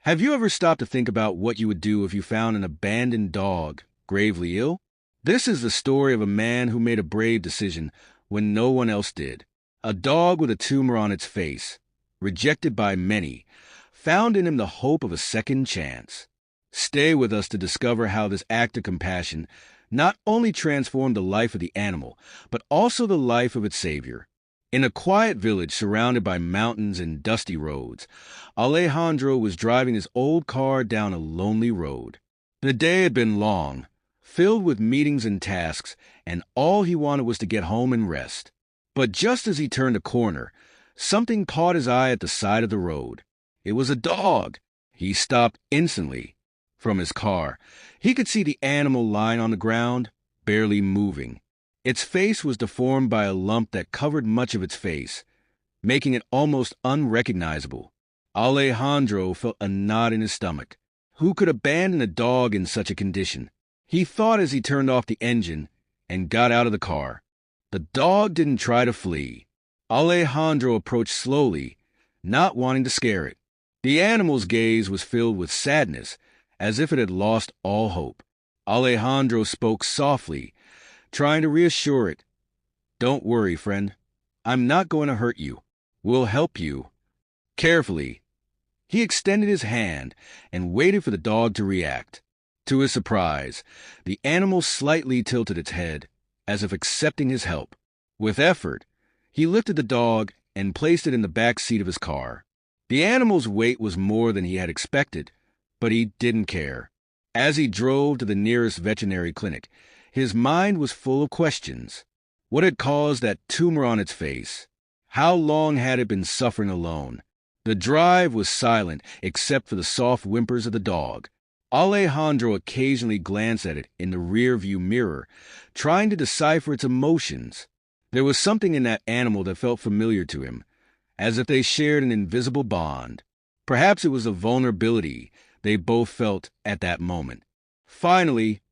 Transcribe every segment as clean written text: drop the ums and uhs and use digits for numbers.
Have you ever stopped to think about what you would do if you found an abandoned dog, gravely ill? This is the story of a man who made a brave decision when no one else did. A dog with a tumor on its face, rejected by many, found in him the hope of a second chance. Stay with us to discover how this act of compassion not only transformed the life of the animal, but also the life of its savior. In a quiet village surrounded by mountains and dusty roads, Alejandro was driving his old car down a lonely road. The day had been long, filled with meetings and tasks, and all he wanted was to get home and rest. But just as he turned a corner, something caught his eye at the side of the road. It was a dog. He stopped instantly. From his car, he could see the animal lying on the ground, barely moving. Its face was deformed by a lump that covered much of its face, making it almost unrecognizable. Alejandro felt a knot in his stomach. Who could abandon a dog in such a condition? He thought as he turned off the engine and got out of the car. The dog didn't try to flee. Alejandro approached slowly, not wanting to scare it. The animal's gaze was filled with sadness, as if it had lost all hope. Alejandro spoke softly, trying to reassure it. "Don't worry, friend. I'm not going to hurt you. We'll help you." Carefully, he extended his hand and waited for the dog to react. To his surprise, the animal slightly tilted its head, as if accepting his help. With effort, he lifted the dog and placed it in the back seat of his car. The animal's weight was more than he had expected, but he didn't care. As he drove to the nearest veterinary clinic, his mind was full of questions. What had caused that tumor on its face? How long had it been suffering alone? The drive was silent except for the soft whimpers of the dog. Alejandro occasionally glanced at it in the rear-view mirror, trying to decipher its emotions. There was something in that animal that felt familiar to him, as if they shared an invisible bond. Perhaps it was the vulnerability they both felt at that moment. Finally,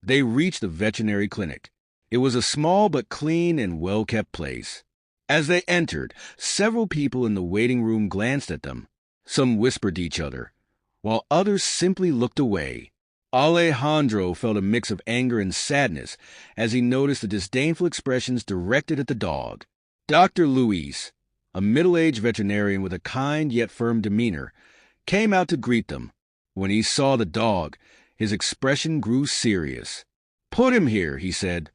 they reached the veterinary clinic. It was a small but clean and well-kept place. As they entered, several people in the waiting room glanced at them. Some whispered to each other, while others simply looked away. Alejandro felt a mix of anger and sadness as he noticed the disdainful expressions directed at the dog. Dr. Luis, a middle-aged veterinarian with a kind yet firm demeanor, came out to greet them. When he saw the dog, his expression grew serious. "Put him here," he said,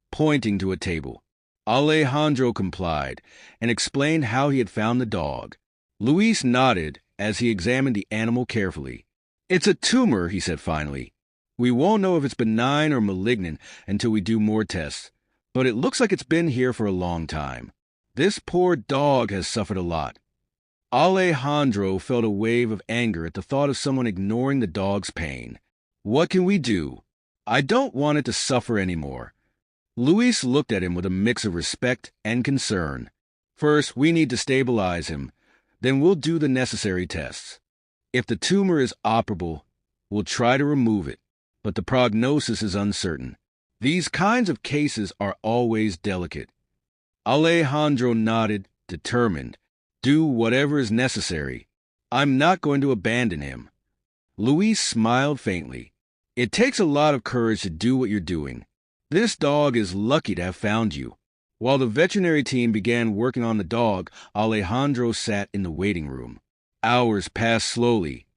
pointing to a table. Alejandro complied and explained how he had found the dog. Luis nodded as he examined the animal carefully. "It's a tumor," he said finally. "We won't know if it's benign or malignant until we do more tests, but it looks like it's been here for a long time. This poor dog has suffered a lot." Alejandro felt a wave of anger at the thought of someone ignoring the dog's pain. "What can we do? I don't want it to suffer anymore." Luis looked at him with a mix of respect and concern. "First, we need to stabilize him. Then we'll do the necessary tests. If the tumor is operable, we'll try to remove it, but the prognosis is uncertain. These kinds of cases are always delicate." Alejandro nodded, determined. "Do whatever is necessary. I'm not going to abandon him." Luis smiled faintly. "It takes a lot of courage to do what you're doing. This dog is lucky to have found you." While the veterinary team began working on the dog, Alejandro sat in the waiting room. Hours passed slowly,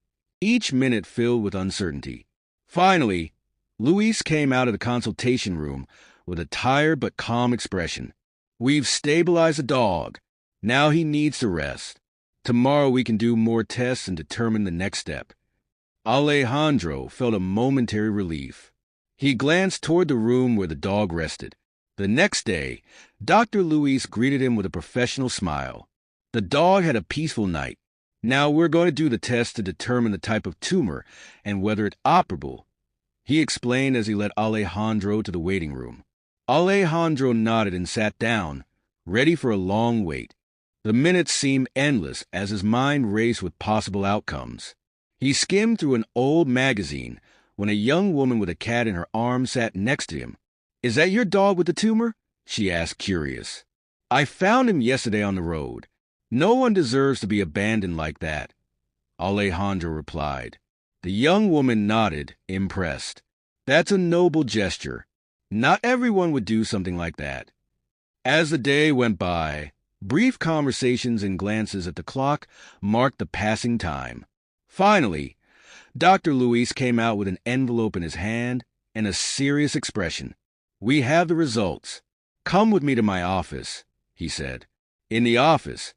each minute filled with uncertainty. Finally, Luis came out of the consultation room with a tired but calm expression. "We've stabilized the dog. Now he needs to rest. Tomorrow we can do more tests and determine the next step." Alejandro felt a momentary relief. He glanced toward the room where the dog rested. The next day, Dr. Luis greeted him with a professional smile. "The dog had a peaceful night. Now we're going to do the test to determine the type of tumor and whether it's operable," he explained as he led Alejandro to the waiting room. Alejandro nodded and sat down, ready for a long wait. The minutes seemed endless as his mind raced with possible outcomes. He skimmed through an old magazine when a young woman with a cat in her arms sat next to him. "Is that your dog with the tumor?" she asked, curious. "I found him yesterday on the road. No one deserves to be abandoned like that." Alejandro replied. The young woman nodded, impressed. That's a noble gesture. Not everyone would do something like that. As the day went by, brief conversations and glances at the clock marked the passing time. Finally, Dr. Luis came out with an envelope in his hand and a serious expression. We have the results. Come with me to my office, he said. In the office,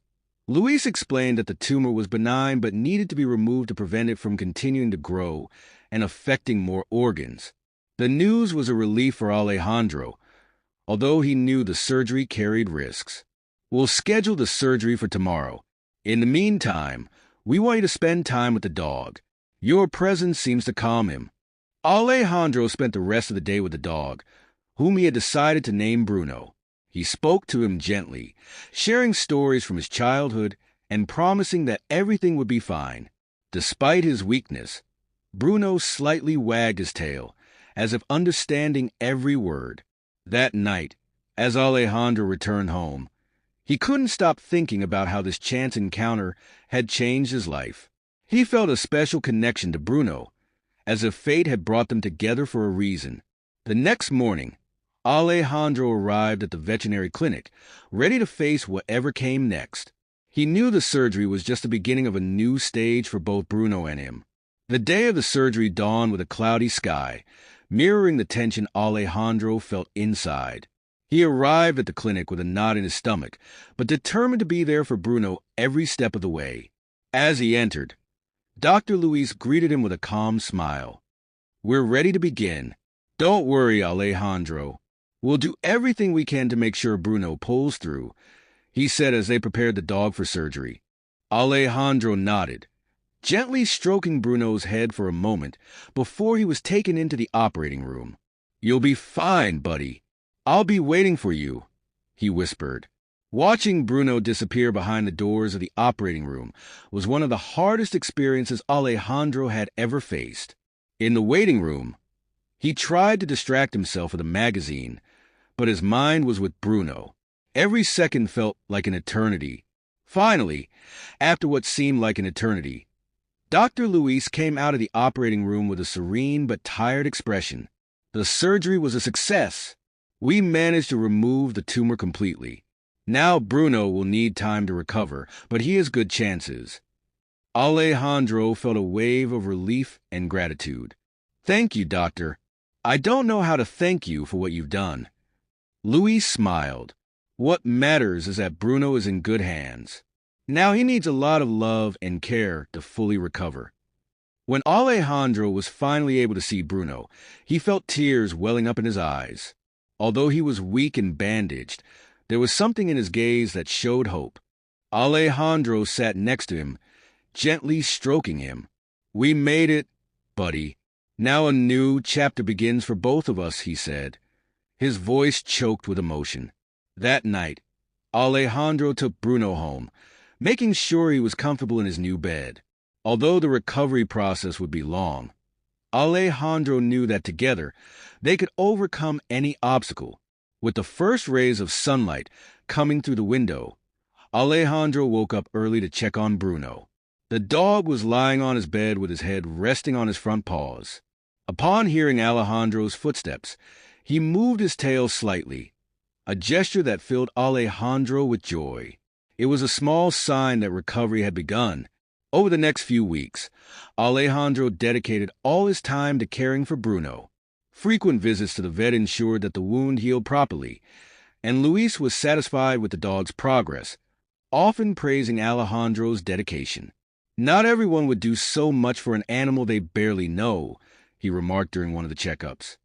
Luis explained that the tumor was benign but needed to be removed to prevent it from continuing to grow and affecting more organs. The news was a relief for Alejandro, although he knew the surgery carried risks. We'll schedule the surgery for tomorrow. In the meantime, we want you to spend time with the dog. Your presence seems to calm him. Alejandro spent the rest of the day with the dog, whom he had decided to name Bruno. He spoke to him gently, sharing stories from his childhood and promising that everything would be fine. Despite his weakness, Bruno slightly wagged his tail, as if understanding every word. That night, as Alejandro returned home, he couldn't stop thinking about how this chance encounter had changed his life. He felt a special connection to Bruno, as if fate had brought them together for a reason. The next morning, Alejandro arrived at the veterinary clinic, ready to face whatever came next. He knew the surgery was just the beginning of a new stage for both Bruno and him. The day of the surgery dawned with a cloudy sky, mirroring the tension Alejandro felt inside. He arrived at the clinic with a knot in his stomach, but determined to be there for Bruno every step of the way. As he entered, Dr. Luis greeted him with a calm smile. We're ready to begin. Don't worry, Alejandro. We'll do everything we can to make sure Bruno pulls through, he said as they prepared the dog for surgery. Alejandro nodded, gently stroking Bruno's head for a moment before he was taken into the operating room. You'll be fine, buddy. I'll be waiting for you, he whispered. Watching Bruno disappear behind the doors of the operating room was one of the hardest experiences Alejandro had ever faced. In the waiting room, he tried to distract himself with a magazine, but his mind was with Bruno. Every second felt like an eternity. Finally, after what seemed like an eternity, Dr. Luis came out of the operating room with a serene but tired expression. The surgery was a success. We managed to remove the tumor completely. Now Bruno will need time to recover, but he has good chances. Alejandro felt a wave of relief and gratitude. Thank you, doctor. I don't know how to thank you for what you've done. Luis smiled. What matters is that Bruno is in good hands. Now he needs a lot of love and care to fully recover. When Alejandro was finally able to see Bruno, he felt tears welling up in his eyes. Although he was weak and bandaged, there was something in his gaze that showed hope. Alejandro sat next to him, gently stroking him. We made it, buddy. Now a new chapter begins for both of us, he said. His voice choked with emotion. That night, Alejandro took Bruno home, making sure he was comfortable in his new bed. Although the recovery process would be long, Alejandro knew that together they could overcome any obstacle. With the first rays of sunlight coming through the window, Alejandro woke up early to check on Bruno. The dog was lying on his bed with his head resting on his front paws. Upon hearing Alejandro's footsteps, he moved his tail slightly, a gesture that filled Alejandro with joy. It was a small sign that recovery had begun. Over the next few weeks, Alejandro dedicated all his time to caring for Bruno. Frequent visits to the vet ensured that the wound healed properly, and Luis was satisfied with the dog's progress, often praising Alejandro's dedication. Not everyone would do so much for an animal they barely know, he remarked during one of the checkups.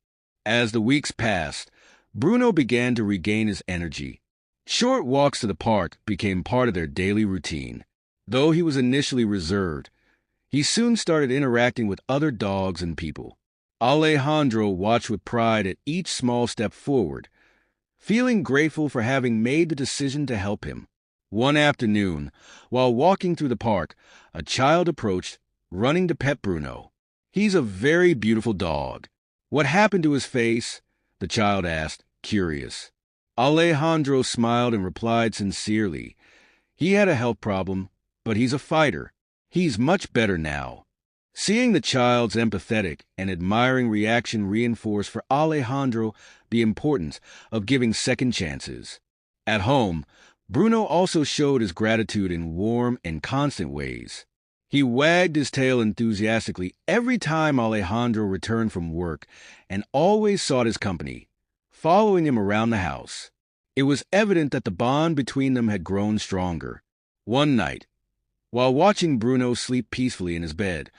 As the weeks passed, Bruno began to regain his energy. Short walks to the park became part of their daily routine. Though he was initially reserved, he soon started interacting with other dogs and people. Alejandro watched with pride at each small step forward, feeling grateful for having made the decision to help him. One afternoon, while walking through the park, a child approached, running to pet Bruno. He's a very beautiful dog. What happened to his face? The child asked, curious. Alejandro smiled and replied sincerely. He had a health problem, but he's a fighter. He's much better now. Seeing the child's empathetic and admiring reaction reinforced for Alejandro the importance of giving second chances. At home, Bruno also showed his gratitude in warm and constant ways. He wagged his tail enthusiastically every time Alejandro returned from work and always sought his company, following him around the house. It was evident that the bond between them had grown stronger. One night, while watching Bruno sleep peacefully in his bed,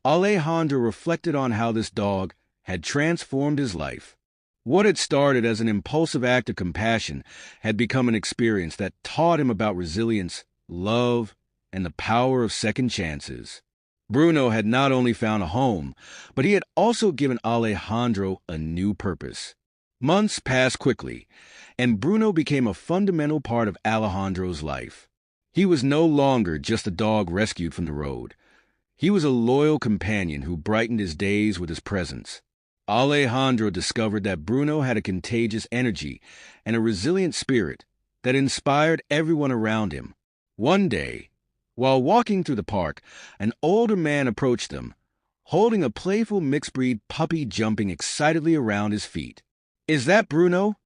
Alejandro reflected on how this dog had transformed his life. What had started as an impulsive act of compassion had become an experience that taught him about resilience, love, and the power of second chances. Bruno had not only found a home, but he had also given Alejandro a new purpose. Months passed quickly, and Bruno became a fundamental part of Alejandro's life. He was no longer just a dog rescued from the road. He was a loyal companion who brightened his days with his presence. Alejandro discovered that Bruno had a contagious energy and a resilient spirit that inspired everyone around him. One day, while walking through the park, an older man approached them, holding a playful mixed-breed puppy jumping excitedly around his feet. "Is that Bruno?"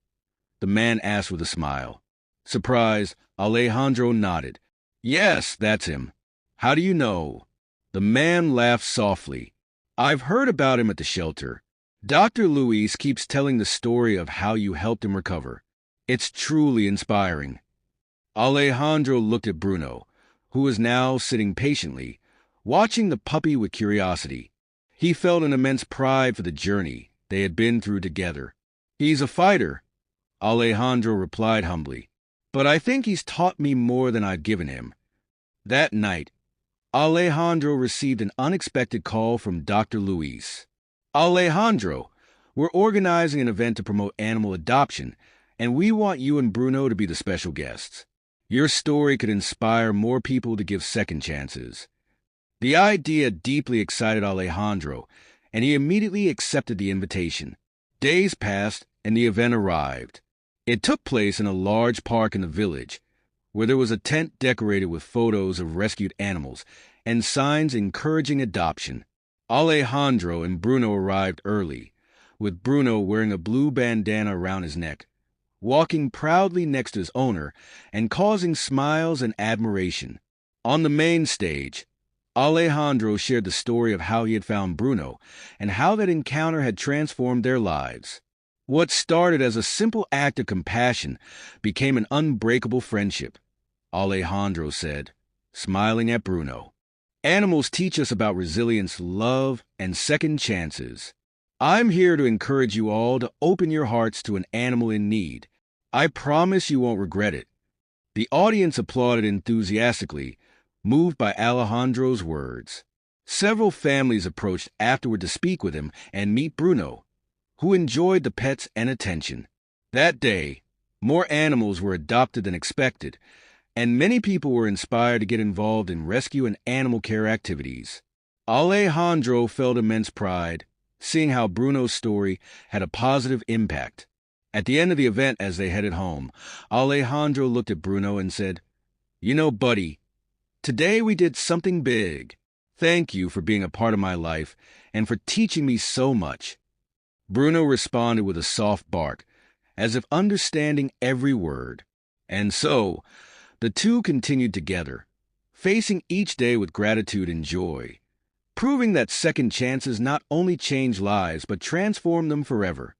the man asked with a smile. Surprised, Alejandro nodded. "Yes, that's him. How do you know?" The man laughed softly. "I've heard about him at the shelter. Dr. Luis keeps telling the story of how you helped him recover. It's truly inspiring." Alejandro looked at Bruno, who was now sitting patiently, watching the puppy with curiosity. He felt an immense pride for the journey they had been through together. "He's a fighter," Alejandro replied humbly, "but I think he's taught me more than I've given him." That night, Alejandro received an unexpected call from Dr. Luis. "Alejandro, we're organizing an event to promote animal adoption, and we want you and Bruno to be the special guests. Your story could inspire more people to give second chances." The idea deeply excited Alejandro, and he immediately accepted the invitation. Days passed, and the event arrived. It took place in a large park in the village, where there was a tent decorated with photos of rescued animals and signs encouraging adoption. Alejandro and Bruno arrived early, with Bruno wearing a blue bandana around his neck, walking proudly next to his owner and causing smiles and admiration. On the main stage, Alejandro shared the story of how he had found Bruno and how that encounter had transformed their lives. What started as a simple act of compassion became an unbreakable friendship, Alejandro said, smiling at Bruno. "Animals teach us about resilience, love, and second chances. I'm here to encourage you all to open your hearts to an animal in need. I promise you won't regret it." The audience applauded enthusiastically, moved by Alejandro's words. Several families approached afterward to speak with him and meet Bruno, who enjoyed the pets and attention. That day, more animals were adopted than expected, and many people were inspired to get involved in rescue and animal care activities. Alejandro felt immense pride, seeing how Bruno's story had a positive impact. At the end of the event, as they headed home, Alejandro looked at Bruno and said, "You know, buddy, today we did something big. Thank you for being a part of my life and for teaching me so much." Bruno responded with a soft bark, as if understanding every word. And so, the two continued together, facing each day with gratitude and joy, proving that second chances not only change lives but transform them forever.